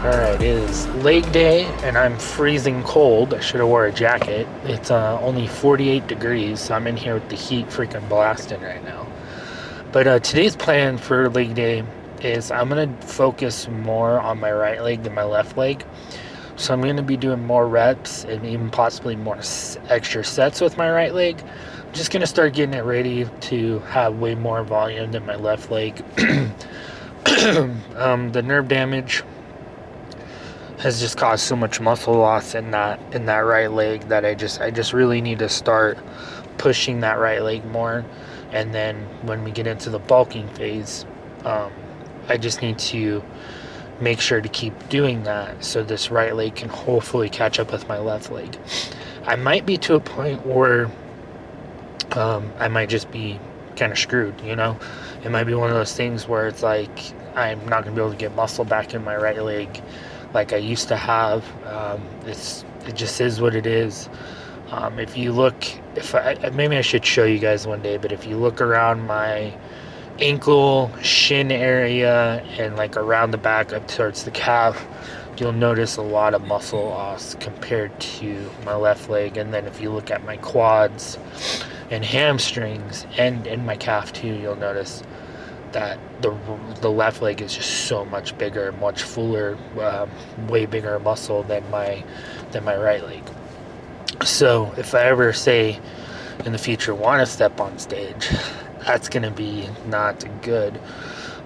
Alright, it is leg day and I'm freezing cold. I should have wore a jacket. It's only 48 degrees, so I'm in here with the heat freaking blasting right now. But today's plan for leg day is I'm going to focus more on my right leg than my left leg. So I'm going to be doing more reps and even possibly more extra sets with my right leg. I'm just going to start getting it ready to have way more volume than my left leg. The nerve damage has just caused so much muscle loss in that right leg that I just really need to start pushing that right leg more. And then when we get into the bulking phase, I just need to make sure to keep doing that so this right leg can hopefully catch up with my left leg. I might be to a point where I might just be kind of screwed, you know? It might be one of those things where it's like I'm not going to be able to get muscle back in my right leg like I used to have. It just is what it is. If you look, maybe I should show you guys one day, but if you look around my ankle, shin area, and like around the back up towards the calf, you'll notice a lot of muscle loss compared to my left leg. And then if you look at my quads and hamstrings and in my calf too, you'll notice that the left leg is just so much bigger, much fuller, way bigger muscle than my right leg. So if I ever say in the future want to step on stage, that's going to be not good.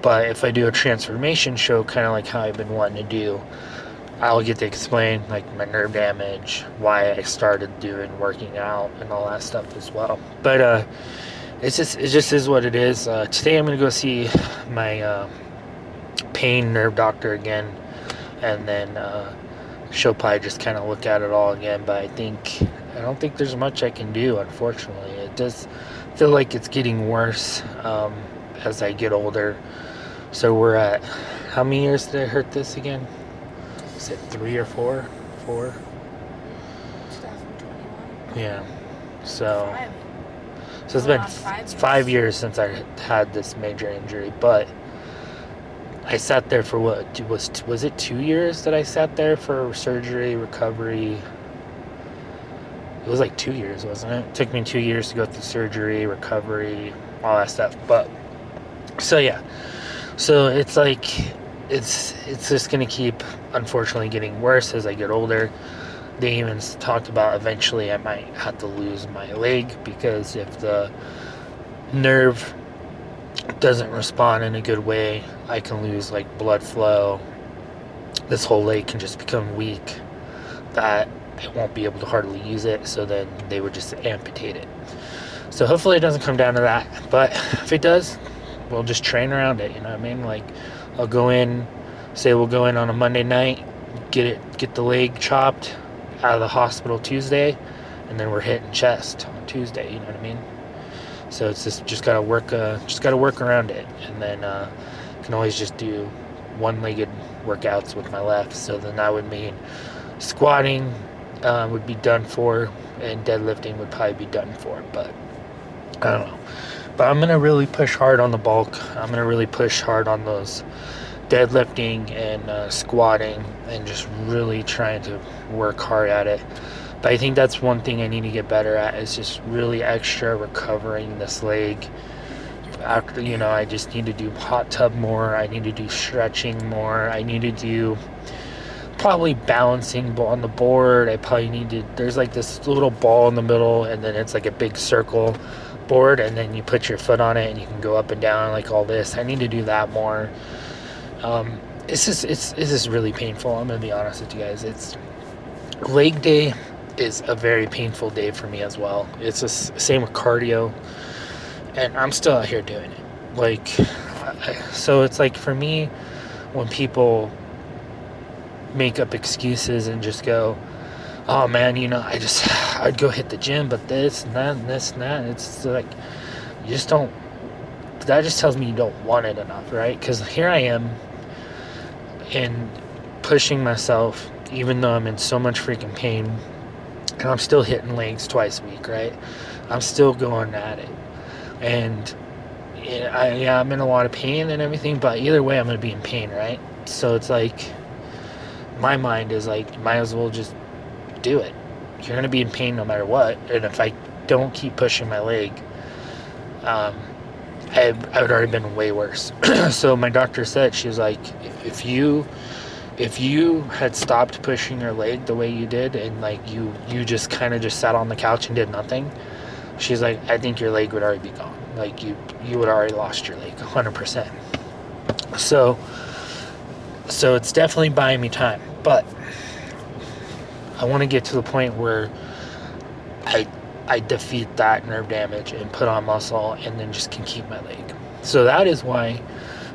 But if I do a transformation show, kind of like how I've been wanting to do, I'll get to explain like my nerve damage, why I started working out and all that stuff as well. But it just is what it is. Today I'm going to go see my pain nerve doctor again, and then she'll probably just kind of look at it all again. But I don't think there's much I can do, unfortunately. It does feel like it's getting worse as I get older. So we're at, how many years did I hurt this again? Is it 3 or 4? 4? 2021. Yeah. So it's Going been on 5 years. 5 years since I had this major injury, but I sat there for what was it 2 years that I sat there for surgery, recovery? It was like 2 years, wasn't it? It took me 2 years to go through surgery, recovery, all that stuff. But so yeah, so it's like it's just gonna keep unfortunately getting worse as I get older. They even talked about eventually I might have to lose my leg, because if the nerve doesn't respond in a good way, I can lose like blood flow. This whole leg can just become weak that I won't be able to hardly use it, so then they would just amputate it. So hopefully it doesn't come down to that, but if it does, we'll just train around it, you know what I mean? Like we'll go in on a Monday night, get the leg chopped out of the hospital Tuesday, and then we're hitting chest on Tuesday, you know what I mean? So it's just gotta work around it, and then can always just do one-legged workouts with my left. So then that would mean squatting would be done for, and deadlifting would probably be done for, but I don't know. But I'm gonna really push hard on the bulk. I'm gonna really push hard on those deadlifting and squatting, and just really trying to work hard at it. But I think that's one thing I need to get better at, is just really extra recovering this leg. After, I just need to do hot tub more. I need to do stretching more. I need to do probably balancing on the board. There's like this little ball in the middle, and then it's like a big circle board, and then you put your foot on it and you can go up and down like all this. I need to do that more. It's just really painful. I'm gonna be honest with you guys. It's leg day is a very painful day for me as well. It's the same with cardio. and I'm still out here doing it. Like, so it's like for me, when people make up excuses and just go, oh man, I'd go hit the gym, but this and that and this and that. And it's like, you just don't, that just tells me you don't want it enough, right? Because here I am and pushing myself, even though I'm in so much freaking pain, and I'm still hitting legs twice a week, right? I'm still going at it. And I'm in a lot of pain and everything, but either way, I'm going to be in pain, right? So it's like, my mind is like, you might as well just do it. You're going to be in pain no matter what. And if I don't keep pushing my leg, I would already been way worse. So my doctor said, she was like, if you had stopped pushing your leg the way you did, and like you just kind of just sat on the couch and did nothing, she's like, I think your leg would already be gone. Like you would already lost your leg 100%. So it's definitely buying me time, but I want to get to the point where I defeat that nerve damage and put on muscle and then just can keep my leg. So that is why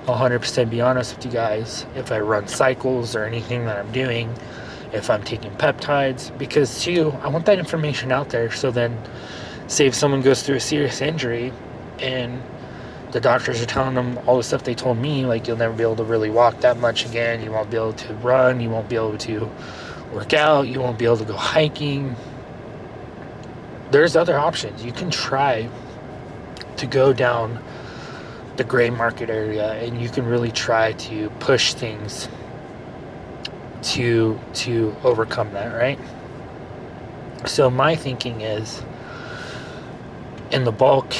I'll 100% be honest with you guys, if I run cycles or anything that I'm doing, if I'm taking peptides, because too, I want that information out there, so then say if someone goes through a serious injury and the doctors are telling them all the stuff they told me, like you'll never be able to really walk that much again, you won't be able to run, you won't be able to work out, you won't be able to go hiking. There's other options. You can try to go down the gray market area, and you can really try to push things to overcome that, right? So my thinking is, in the bulk,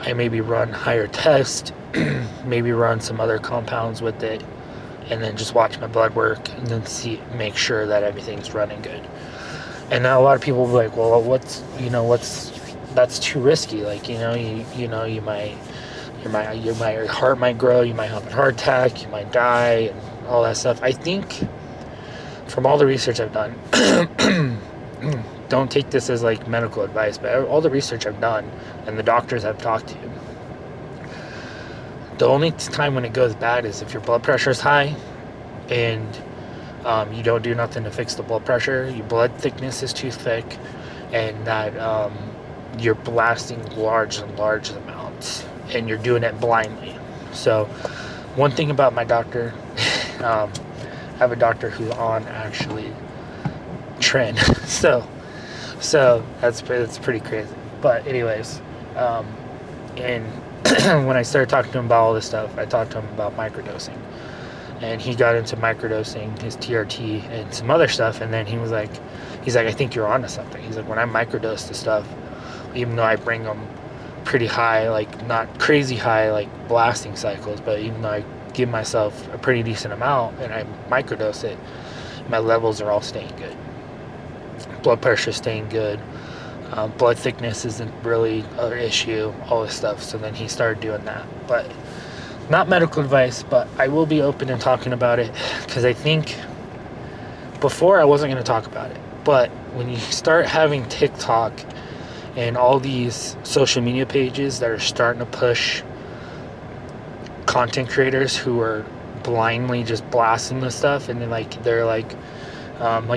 I maybe run higher test, maybe run some other compounds with it, and then just watch my blood work and then make sure that everything's running good. And now a lot of people will be like, well, that's too risky. Like, your heart might grow, you might have a heart attack, you might die, and all that stuff. I think from all the research I've done, don't take this as like medical advice, but all the research I've done and the doctors I've talked to, the only time when it goes bad is if your blood pressure is high and you don't do nothing to fix the blood pressure, your blood thickness is too thick, and that you're blasting large amounts, and you're doing it blindly. So one thing about my doctor, I have a doctor who's on actually Tren, so that's pretty crazy. But anyways, and when I started talking to him about all this stuff, I talked to him about microdosing. And he got into microdosing, his TRT, and some other stuff. And then he's like, I think you're onto something. He's like, when I microdose the stuff, even though I bring them pretty high, like not crazy high, like blasting cycles, but even though I give myself a pretty decent amount and I microdose it, my levels are all staying good. Blood pressure staying good. Blood thickness isn't really an issue, all this stuff. So then he started doing that. But not medical advice, but I will be open and talking about it, because I think before I wasn't going to talk about it. But when you start having TikTok and all these social media pages that are starting to push content creators who are blindly just blasting this stuff, and then they're like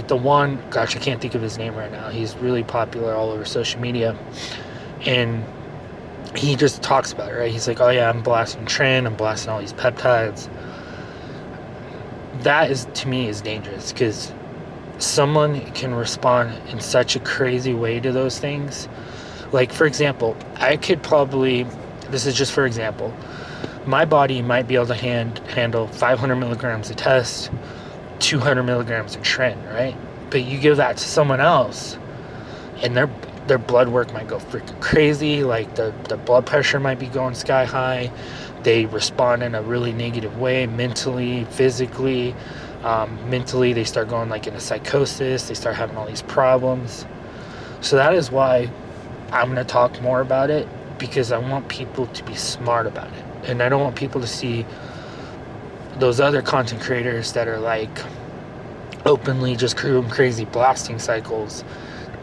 the one, gosh, I can't think of his name right now. He's really popular all over social media, and he just talks about it, right? He's like, oh yeah, I'm blasting Tren, I'm blasting all these peptides. That is, to me, is dangerous, because someone can respond in such a crazy way to those things. Like, for example, I could probably, this is just for example, my body might be able to handle 500 milligrams of test, 200 milligrams of Tren, right? But you give that to someone else, and their blood work might go freaking crazy, like the blood pressure might be going sky high, they respond in a really negative way, mentally, physically. Mentally, they start going like into psychosis, they start having all these problems. So that is why I'm going to talk more about it, because I want people to be smart about it. And I don't want people to see those other content creators that are like openly just doing crazy blasting cycles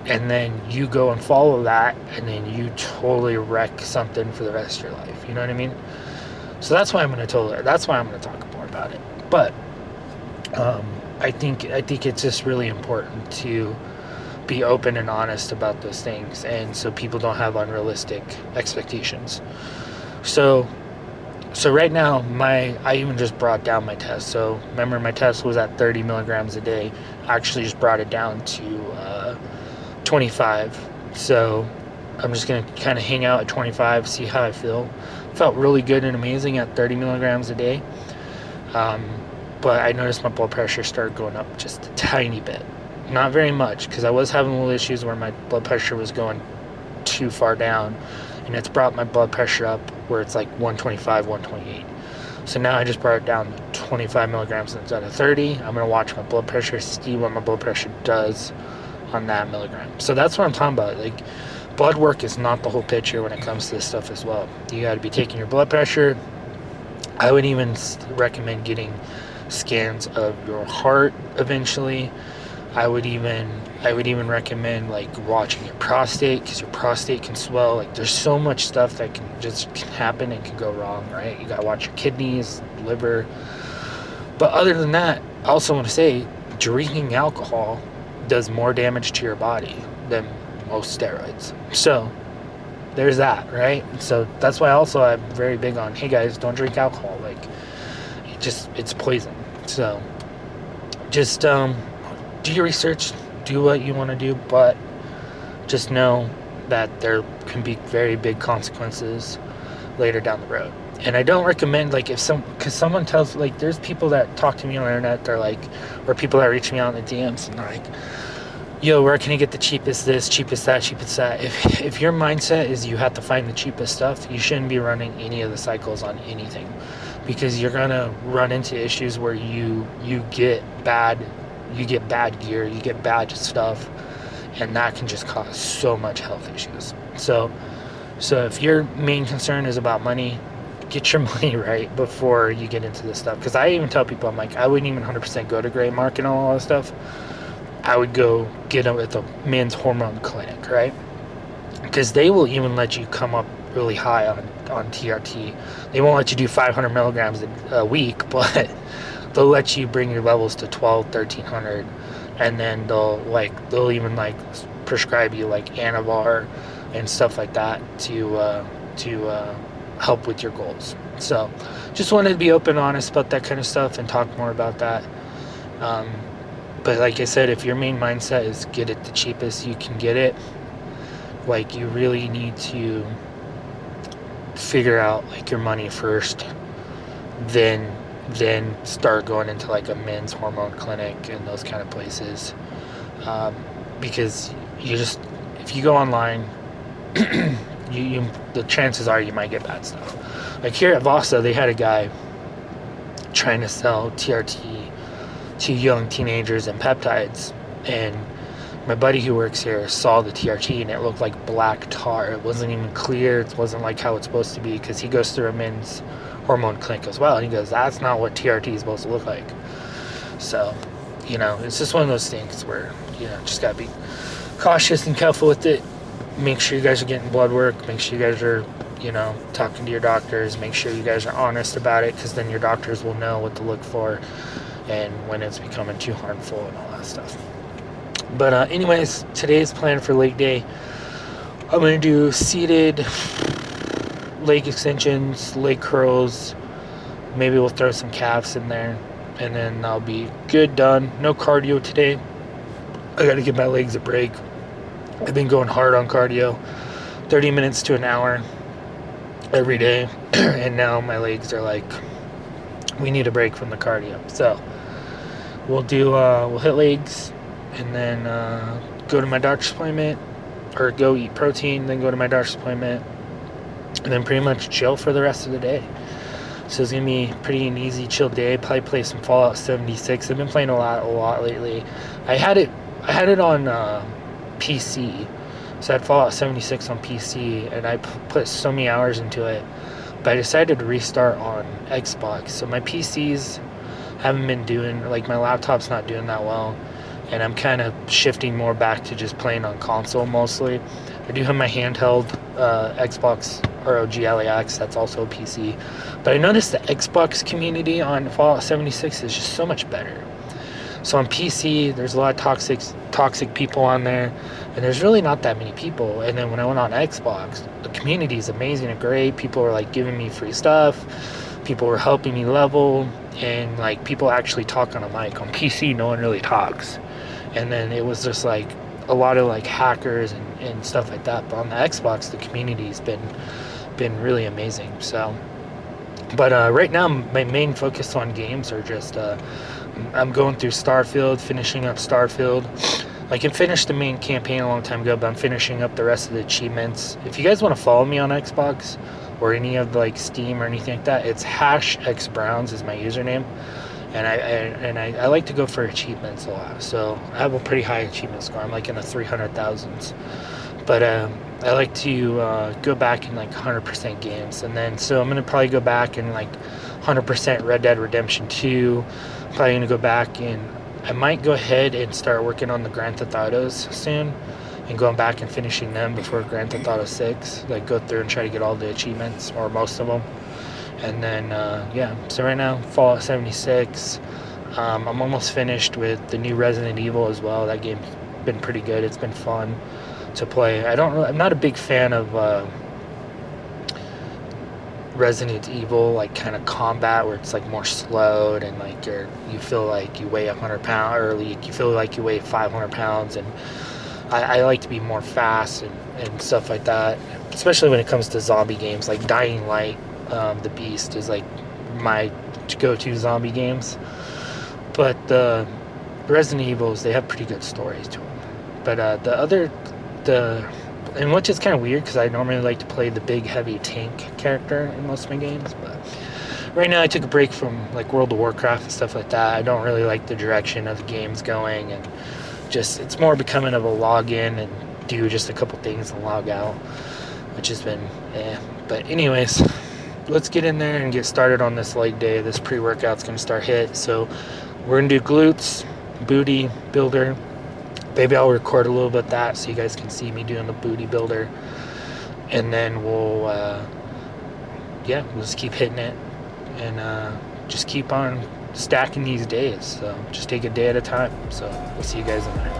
and then you go and follow that, and then you totally wreck something for the rest of your life. You know what I mean? So that's why I'm going to talk more about it. But I think it's just really important to be open and honest about those things, and so people don't have unrealistic expectations. So right now, I even just brought down my test. So remember, my test was at 30 milligrams a day. I actually just brought it down to 25. So I'm just going to kind of hang out at 25, see how I feel. Felt really good and amazing at 30 milligrams a day. But I noticed my blood pressure started going up just a tiny bit. Not very much, because I was having little issues where my blood pressure was going too far down, and it's brought my blood pressure up where it's like 125, 128. So now I just brought it down to 25 milligrams instead of 30. I'm going to watch my blood pressure, see what my blood pressure does on that milligram. So that's what I'm talking about. Like, blood work is not the whole picture when it comes to this stuff as well. You got to be taking your blood pressure. I would even recommend getting scans of your heart eventually. I would even recommend like watching your prostate, because your prostate can swell. Like, there's so much stuff that can happen and can go wrong, right? You gotta watch your kidneys, liver. But other than that, I also want to say drinking alcohol does more damage to your body than most steroids. So there's that, right? So that's why also I'm very big on, hey guys, don't drink alcohol. Like, it's poison. So just do your research, do what you want to do, but just know that there can be very big consequences later down the road. And I don't recommend, like, because someone tells, like, there's people that talk to me on the internet, they're like, or people that reach me out in the DMs, and they're like, yo, where can I get the cheapest this, cheapest that, cheapest that? If your mindset is you have to find the cheapest stuff, you shouldn't be running any of the cycles on anything, because you're gonna run into issues where you get bad gear, you get bad stuff, and that can just cause so much health issues. So if your main concern is about money, get your money right before you get into this stuff. Because I even tell people, I'm like, I wouldn't even 100% go to Gray Market and all that stuff. I would go get them at the men's hormone clinic, right? Because they will even let you come up really high on TRT. They won't let you do 500 milligrams a week, but they'll let you bring your levels to 1,200, 1,300, and then they'll even like prescribe you like Anavar and stuff like that to help with your goals. So just wanted to be open and honest about that kind of stuff and talk more about that. But like I said, if your main mindset is get it the cheapest you can get it, like, you really need to figure out like your money first, then start going into like a men's hormone clinic and those kind of places, because if you go online, the chances are you might get bad stuff. Like here at Vasa, they had a guy trying to sell TRT to young teenagers and peptides, and my buddy who works here saw the TRT and it looked like black tar. It wasn't even clear. It wasn't like how it's supposed to be, because he goes through a men's hormone clinic as well, and he goes, that's not what TRT is supposed to look like. So, it's just one of those things where, just gotta be cautious and careful with it. Make sure you guys are getting blood work. Make sure you guys are, talking to your doctors. Make sure you guys are honest about it, because then your doctors will know what to look for and when it's becoming too harmful and all that stuff. But anyways, today's plan for leg day, I'm going to do seated leg extensions, leg curls. Maybe we'll throw some calves in there, and then I'll be good, done. No cardio today. I got to give my legs a break. I've been going hard on cardio, 30 minutes to an hour every day, and now my legs are like, we need a break from the cardio. So we'll hit legs, and then go to my doctor's appointment, or go eat protein, then go to my doctor's appointment, and then pretty much chill for the rest of the day. So it's gonna be pretty an easy, chill day. Probably play some Fallout 76. I've been playing a lot lately. I had it on PC, so I had Fallout 76 on PC, and I put so many hours into it. But I decided to restart on Xbox. So my PCs haven't been doing, like, my laptop's not doing that well, and I'm kind of shifting more back to just playing on console mostly. I do have my handheld Xbox ROG Alex, that's also a PC, but I noticed the Xbox community on Fallout 76 is just so much better. So on PC, there's a lot of toxic people on there, and there's really not that many people. And then when I went on Xbox, the community is amazing and great. People were like giving me free stuff. People were helping me level, and like people actually talk on a mic. On PC, no one really talks. And then it was just like a lot of like hackers and stuff like that. But on the Xbox, the community's been really amazing. So, but right now, my main focus on games are just I'm going through Starfield, finishing up Starfield. Like, I finished the main campaign a long time ago, but I'm finishing up the rest of the achievements. If you guys want to follow me on Xbox or any of like Steam or anything like that, it's #xbrowns is my username. And I like to go for achievements a lot. So I have a pretty high achievement score. I'm like in the 300,000s. But I like to go back in like 100% games. And then, so I'm going to probably go back in like 100% Red Dead Redemption 2. Probably going to go back and I might go ahead and start working on the Grand Theft Autos soon and going back and finishing them before Grand Theft Auto 6. Like, go through and try to get all the achievements, or most of them. And then, yeah, so right now, Fallout 76. I'm almost finished with the new Resident Evil as well. That game's been pretty good. It's been fun to play. I'm not a big fan of Resident Evil, like, kind of combat where it's like more slowed and like you feel like you weigh 100 pounds, or like you feel like you weigh 500 pounds. And I like to be more fast and stuff like that, especially when it comes to zombie games. Like Dying Light, The Beast is like my go-to zombie games. But the Resident Evils, they have pretty good stories to them. But and which is kind of weird because I normally like to play the big heavy tank character in most of my games. But right now I took a break from like World of Warcraft and stuff like that. I don't really like the direction of the game's going, and just it's more becoming of a login and do just a couple things and log out, which has been But anyways, let's get in there and get started on this leg day. This pre-workout's going to start hit. So we're going to do glutes, booty builder. Maybe I'll record a little bit of that so you guys can see me doing the booty builder. And then we'll just keep hitting it and just keep on stacking these days. So just take a day at a time. So we'll see you guys in there.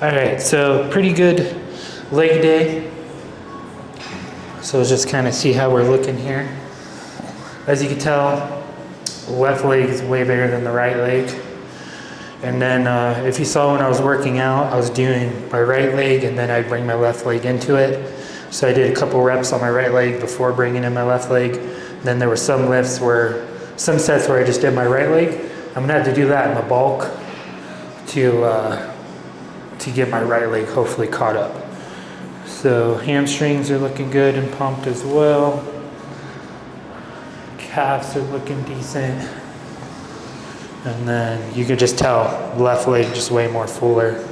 All right, so pretty good leg day. So let's just kind of see how we're looking here. As you can tell, the left leg is way bigger than the right leg. And then if you saw when I was working out, I was doing my right leg and then I'd bring my left leg into it. So I did a couple reps on my right leg before bringing in my left leg. Then there were some sets where I just did my right leg. I'm gonna have to do that in the bulk to get my right leg hopefully caught up. So hamstrings are looking good and pumped as well. Calves are looking decent. And then you could just tell left leg just way more fuller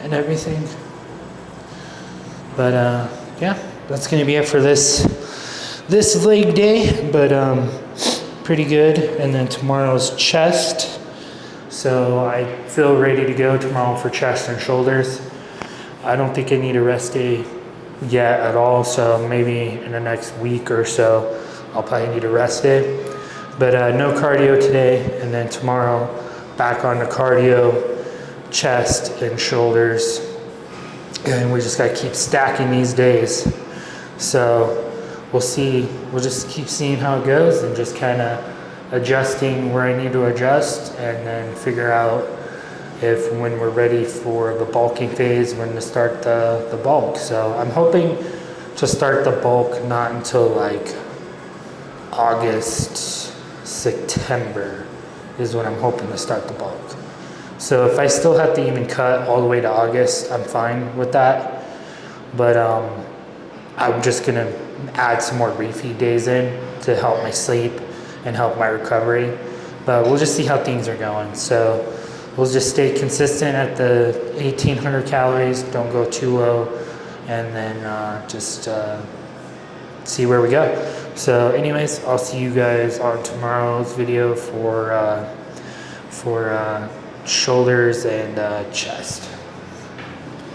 and everything. But yeah, that's gonna be it for this leg day, but pretty good. And then tomorrow's chest. So I feel ready to go tomorrow for chest and shoulders. I don't think I need a rest day yet at all, so maybe in the next week or so I'll probably need a rest day. But no cardio today, and then tomorrow back on the cardio, chest and shoulders. And we just gotta keep stacking these days. So we'll see, we'll just keep seeing how it goes and just kind of adjusting where I need to adjust, and then figure out if when we're ready for the bulking phase, when to start the bulk. So I'm hoping to start the bulk not until like August, September is when I'm hoping to start the bulk. So if I still have to even cut all the way to August, I'm fine with that. But I'm just gonna add some more refeed days in to help my sleep and help my recovery. But we'll just see how things are going. So we'll just stay consistent at the 1800 calories, don't go too low, and then just see where we go. So anyways, I'll see you guys on tomorrow's video for shoulders and chest.